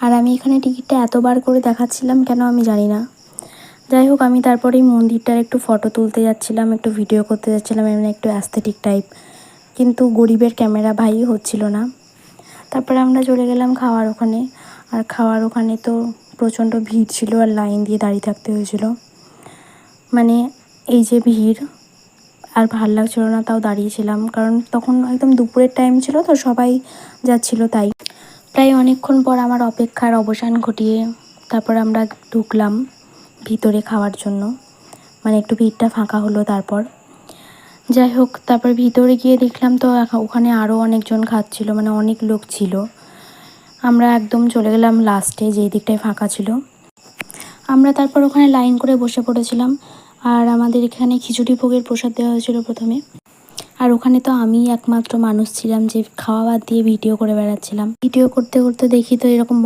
আর আমি এখানে টিকিটটা এতবার করে দেখাচ্ছিলাম কেন আমি জানি না। যাই হোক, আমি তারপরে এই মন্দিরটার একটু ফটো তুলতে যাচ্ছিলাম, একটু ভিডিও করতে যাচ্ছিলাম, এমনি একটু অ্যাস্থেটিক টাইপ, কিন্তু গরিবের ক্যামেরা ভাই হচ্ছিল না। তারপরে আমরা চলে গেলাম খাওয়ার ওখানে। আর খাওয়ার ওখানে তো প্রচণ্ড ভিড় ছিল আর লাইন দিয়ে দাঁড়িয়ে থাকতে হয়েছিল। মানে এই যে ভিড়, আর ভাল লাগছিল না, তাও দাঁড়িয়েছিলাম, কারণ তখন একদম দুপুরের টাইম ছিল তো, সবাই যাচ্ছিল তাই। প্রায় অনেকক্ষণ পর আমার অপেক্ষার অবসান ঘটিয়ে তারপর আমরা ঢুকলাম ভিতরে খাওয়ার জন্য। মানে একটু ভিড়টা ফাঁকা হলো তারপর। যাই হোক, তারপর ভিতরে গিয়ে দেখলাম তো ওখানে আরও অনেকজন খাচ্ছিল, মানে অনেক লোক ছিল। আমরা একদম চলে গেলাম লাস্টে, যেই দিকটায় ফাঁকা ছিল। আমরা তারপর ওখানে লাইন করে বসে পড়েছিলাম। আর আমাদের এখানে খিচুড়ি ভোগের প্রসাদ দেওয়া হয়েছিল প্রথমে। আর ওখানে তো আমি একমাত্র মানুষ ছিলাম যে খাওয়া বাদ দিয়ে ভিডিও করে বেড়াচ্ছিলাম। ভিডিও করতে করতে দেখি তো এরকম